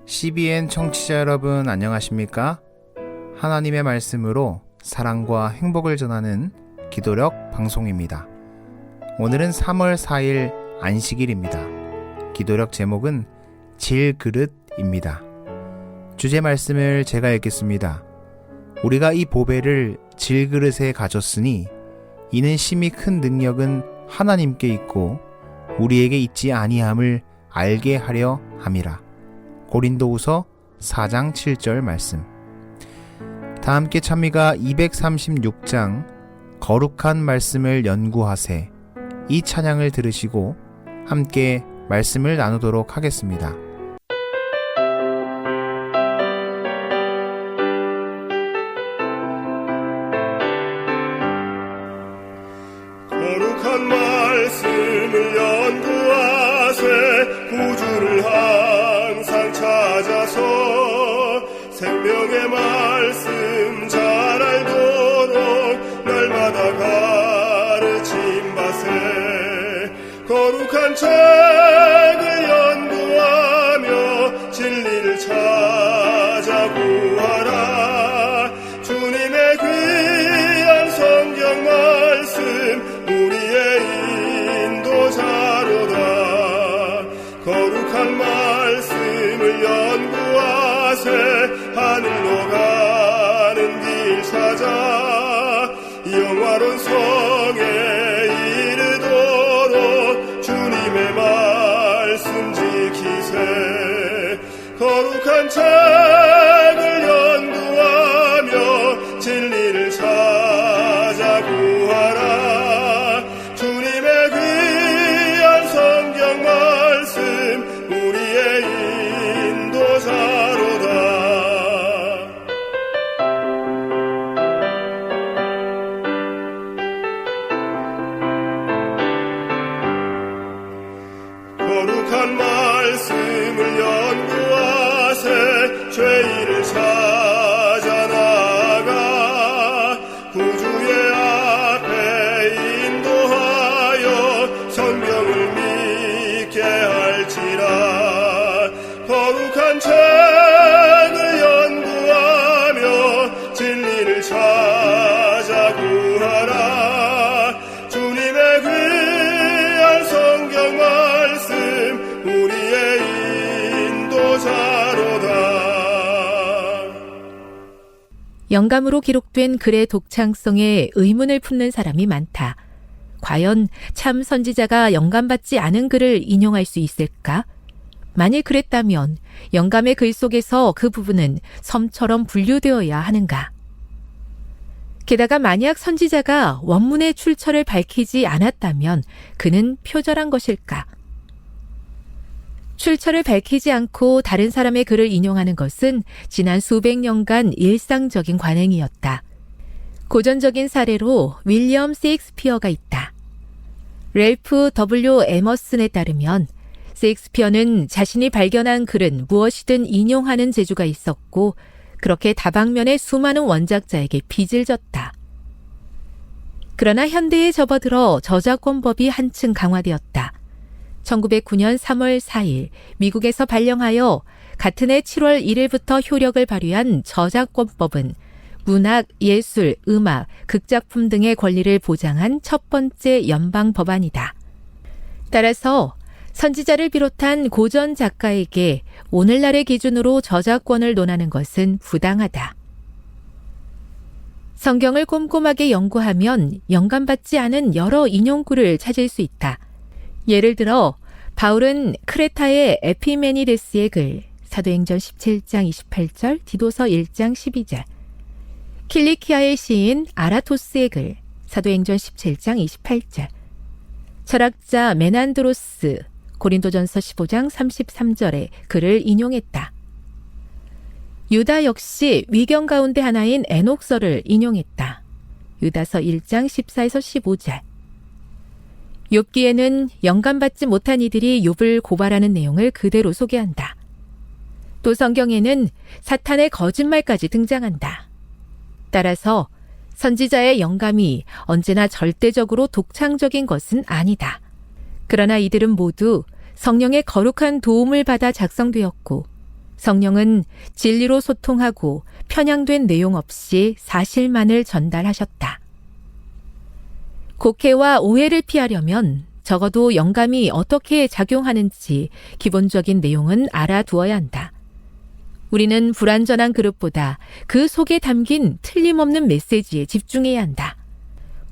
CBN 청취자 여러분 안녕하십니까? 하나님의 말씀으로 사랑과 행복을 전하는 기도력 방송입니다. 오늘은 3월 4일 안식일입니다. 기도력 제목은 질그릇입니다. 주제 말씀을 제가 읽겠습니다. 우리가 이 보배를 질그릇에 가졌으니 이는 심히 큰 능력은 하나님께 있고 우리에게 있지 아니함을 알게 하려 함이라. 고린도후서 4장 7절 말씀. 다 함께 찬미가 236장 거룩한 말씀을 연구하세, 이 찬양을 들으시고 함께 말씀을 나누도록 하겠습니다. 거룩한 말씀을 연구하세, 구주를 항상 찾아서 생명의 말씀 잘 알도록 날마다 가르침받세. 거룩한 책을 연구하며 진리를 찾아 구하라. 주님의 귀한 성경 말씀 우리의 인도자로다. 거룩한 말씀을 연구하세, 하늘로 가는 길 찾아 영화로운 성에 이르도록 주님의 말씀 지키세. 거룩한 책을 연구하며 진리를 찾아 구하라. 주님의 귀한 성경 말씀 우리의 인도자로다. 거룩한 말씀을 연구하세, 죄인을 찾아 나가 구주의 앞에 인도하여 성경을 믿게 할지라. 거룩한 책을 연구하며 진리를 찾아 구하라. 주님의 귀한 성경 말씀 우리의 인도자로다. 영감으로 기록된 글의 독창성에 의문을 품는 사람이 많다. 과연 참 선지자가 영감받지 않은 글을 인용할 수 있을까? 만일 그랬다면 영감의 글 속에서 그 부분은 섬처럼 분류되어야 하는가? 게다가 만약 선지자가 원문의 출처를 밝히지 않았다면 그는 표절한 것일까? 출처를 밝히지 않고 다른 사람의 글을 인용하는 것은 지난 수백 년간 일상적인 관행이었다. 고전적인 사례로 윌리엄 셰익스피어가 있다. 랠프 W. 에머슨에 따르면 셰익스피어는 자신이 발견한 글은 무엇이든 인용하는 재주가 있었고 그렇게 다방면의 수많은 원작자에게 빚을 졌다. 그러나 현대에 접어들어 저작권법이 한층 강화되었다. 1909년 3월 4일 미국에서 발령하여 같은 해 7월 1일부터 효력을 발휘한 저작권법은 문학, 예술, 음악, 극작품 등의 권리를 보장한 첫 번째 연방 법안이다. 따라서 선지자를 비롯한 고전 작가에게 오늘날의 기준으로 저작권을 논하는 것은 부당하다. 성경을 꼼꼼하게 연구하면 영감받지 않은 여러 인용구를 찾을 수 있다. 예를 들어 바울은 크레타의 에피메니데스의 글, 사도행전 17장 28절, 디도서 1장 12절, 킬리키아의 시인 아라토스의 글, 사도행전 17장 28절, 철학자 메난드로스, 고린도전서 15장 33절에 글을 인용했다. 유다 역시 위경 가운데 하나인 에녹서를 인용했다. 유다서 1장 14에서 15절. 욥기에는 영감받지 못한 이들이 욥을 고발하는 내용을 그대로 소개한다. 또 성경에는 사탄의 거짓말까지 등장한다. 따라서 선지자의 영감이 언제나 절대적으로 독창적인 것은 아니다. 그러나 이들은 모두 성령의 거룩한 도움을 받아 작성되었고 성령은 진리로 소통하고 편향된 내용 없이 사실만을 전달하셨다. 곡해와 오해를 피하려면 적어도 영감이 어떻게 작용하는지 기본적인 내용은 알아두어야 한다. 우리는 불완전한 그릇보다 그 속에 담긴 틀림없는 메시지에 집중해야 한다.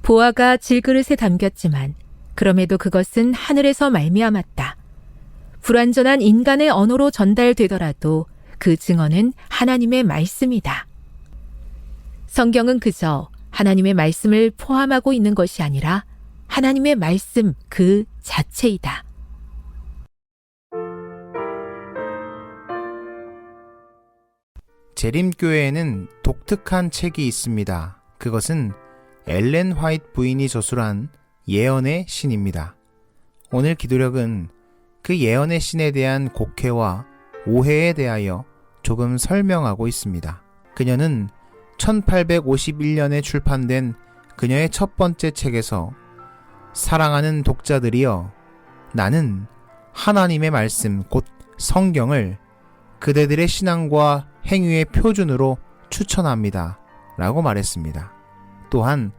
보화가 질그릇에 담겼지만 그럼에도 그것은 하늘에서 말미암았다. 불완전한 인간의 언어로 전달되더라도 그 증언은 하나님의 말씀이다. 성경은 그저 하나님의 말씀을 포함하고 있는 것이 아니라 하나님의 말씀 그 자체이다. 재림교회에는 독특한 책이 있습니다. 그것은 엘렌 화이트 부인이 저술한 예언의 신입니다. 오늘 기도력은 그 예언의 신에 대한 곡해와 오해에 대하여 조금 설명하고 있습니다. 그녀는 1851년에 출판된 그녀의 첫 번째 책에서 사랑하는 독자들이여, 나는 하나님의 말씀 곧 성경을 그대들의 신앙과 행위의 표준으로 추천합니다 라고 말했습니다. 또한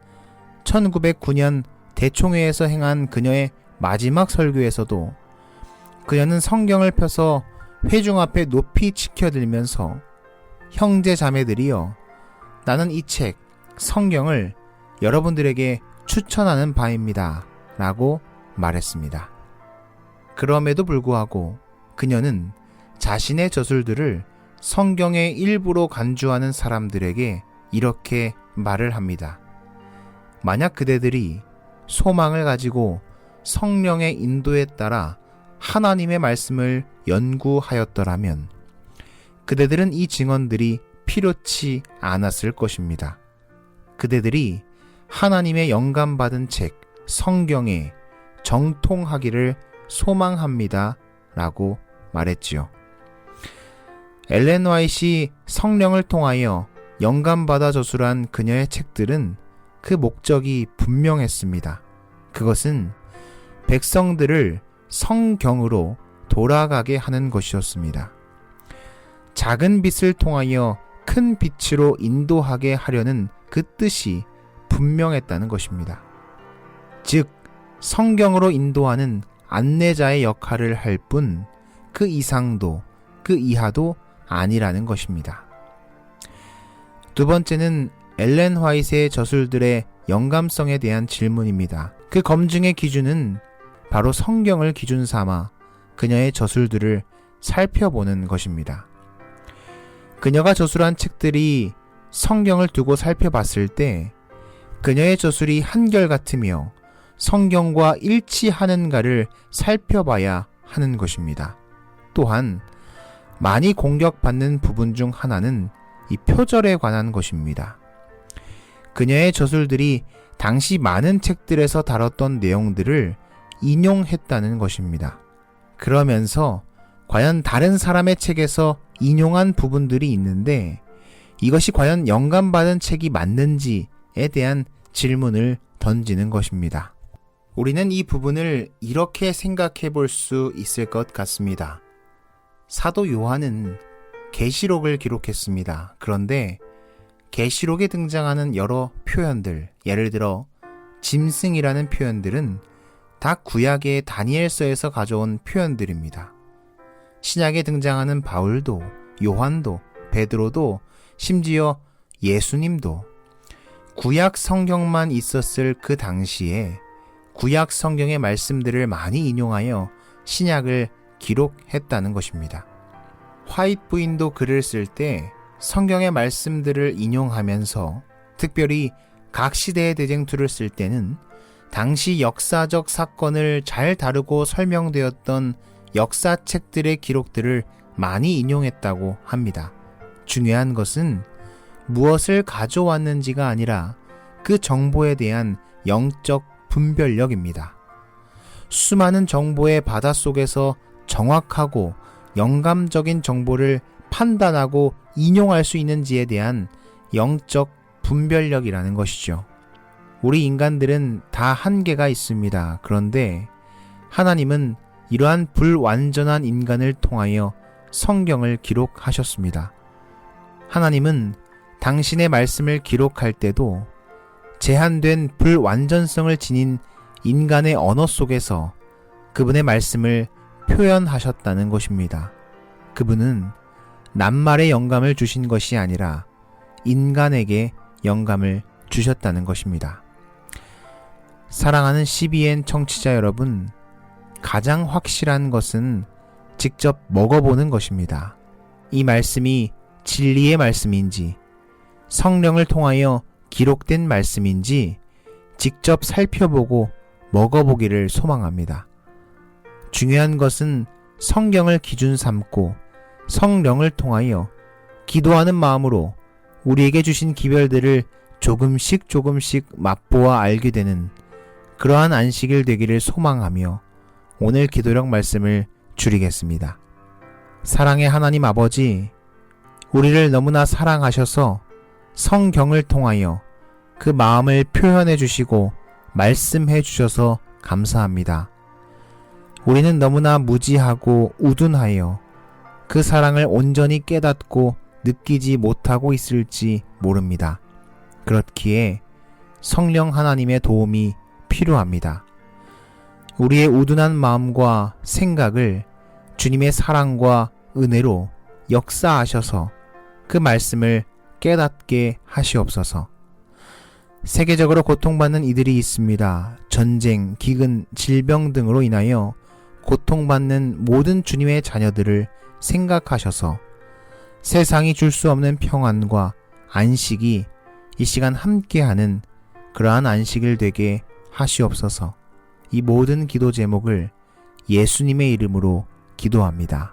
1909년 대총회에서 행한 그녀의 마지막 설교에서도 그녀는 성경을 펴서 회중 앞에 높이 치켜들면서 형제 자매들이여, 나는 이 책 성경을 여러분들에게 추천하는 바입니다 라고 말했습니다. 그럼에도 불구하고 그녀는 자신의 저술들을 성경의 일부로 간주하는 사람들에게 이렇게 말을 합니다. 만약 그대들이 소망을 가지고 성령의 인도에 따라 하나님의 말씀을 연구하였더라면 그대들은 이 증언들이 필요치 않았을 것입니다. 그대들이 하나님의 영감받은 책 성경에 정통하기를 소망합니다 라고 말했지요. 엘렌 화이트이 성령을 통하여 영감받아 저술한 그녀의 책들은 그 목적이 분명했습니다. 그것은 백성들을 성경으로 돌아가게 하는 것이었습니다. 작은 빛을 통하여 큰 빛으로 인도하게 하려는 그 뜻이 분명했다는 것입니다. 즉, 성경으로 인도하는 안내자의 역할을 할 뿐 그 이상도 그 이하도 아니라는 것입니다. 두 번째는 엘렌 화이트의 저술들의 영감성에 대한 질문입니다. 그 검증의 기준은 바로 성경을 기준 삼아 그녀의 저술들을 살펴보는 것입니다. 그녀가 저술한 책들이 성경을 두고 살펴봤을 때 그녀의 저술이 한결같으며 성경과 일치하는가를 살펴봐야 하는 것입니다. 또한 많이 공격받는 부분 중 하나는 이 표절에 관한 것입니다. 그녀의 저술들이 당시 많은 책들에서 다뤘던 내용들을 인용했다는 것입니다. 그러면서 과연 다른 사람의 책에서 인용한 부분들이 있는데 이것이 과연 영감받은 책이 맞는지에 대한 질문을 던지는 것입니다. 우리는 이 부분을 이렇게 생각해 볼 수 있을 것 같습니다. 사도 요한은 계시록을 기록했습니다. 그런데 계시록에 등장하는 여러 표현들, 예를 들어 짐승이라는 표현들은 다 구약의 다니엘서에서 가져온 표현들입니다. 신약에 등장하는 바울도, 요한도, 베드로도, 심지어 예수님도 구약 성경만 있었을 그 당시에 구약 성경의 말씀들을 많이 인용하여 신약을 기록했다는 것입니다. 화이트 부인도 글을 쓸 때 성경의 말씀들을 인용하면서 특별히 각 시대의 대쟁투를 쓸 때는 당시 역사적 사건을 잘 다루고 설명되었던 역사책들의 기록들을 많이 인용했다고 합니다. 중요한 것은 무엇을 가져왔는지가 아니라 그 정보에 대한 영적 분별력입니다. 수많은 정보의 바닷속에서 정확하고 영감적인 정보를 판단하고 인용할 수 있는지에 대한 영적 분별력이라는 것이죠. 우리 인간들은 다 한계가 있습니다. 그런데 하나님은 이러한 불완전한 인간을 통하여 성경을 기록하셨습니다. 하나님은 당신의 말씀을 기록할 때도 제한된 불완전성을 지닌 인간의 언어 속에서 그분의 말씀을 표현하셨다는 것입니다. 그분은 낱말의 영감을 주신 것이 아니라 인간에게 영감을 주셨다는 것입니다. 사랑하는 CBN 청취자 여러분, 가장 확실한 것은 직접 먹어보는 것입니다. 이 말씀이 진리의 말씀인지, 성령을 통하여 기록된 말씀인지 직접 살펴보고 먹어보기를 소망합니다. 중요한 것은 성경을 기준 삼고 성령을 통하여 기도하는 마음으로 우리에게 주신 기별들을 조금씩 맛보아 알게 되는 그러한 안식일 되기를 소망하며 오늘 기도력 말씀을 줄이겠습니다. 사랑의 하나님 아버지, 우리를 너무나 사랑하셔서 성경을 통하여 그 마음을 표현해 주시고 말씀해 주셔서 감사합니다. 우리는 너무나 무지하고 우둔하여 그 사랑을 온전히 깨닫고 느끼지 못하고 있을지 모릅니다. 그렇기에 성령 하나님의 도움이 필요합니다. 우리의 우둔한 마음과 생각을 주님의 사랑과 은혜로 역사하셔서 그 말씀을 깨닫게 하시옵소서. 세계적으로 고통받는 이들이 있습니다. 전쟁, 기근, 질병 등으로 인하여 고통받는 모든 주님의 자녀들을 생각하셔서 세상이 줄 수 없는 평안과 안식이 이 시간 함께하는 그러한 안식일 되게 하시옵소서. 이 모든 기도 제목을 예수님의 이름으로 기도합니다.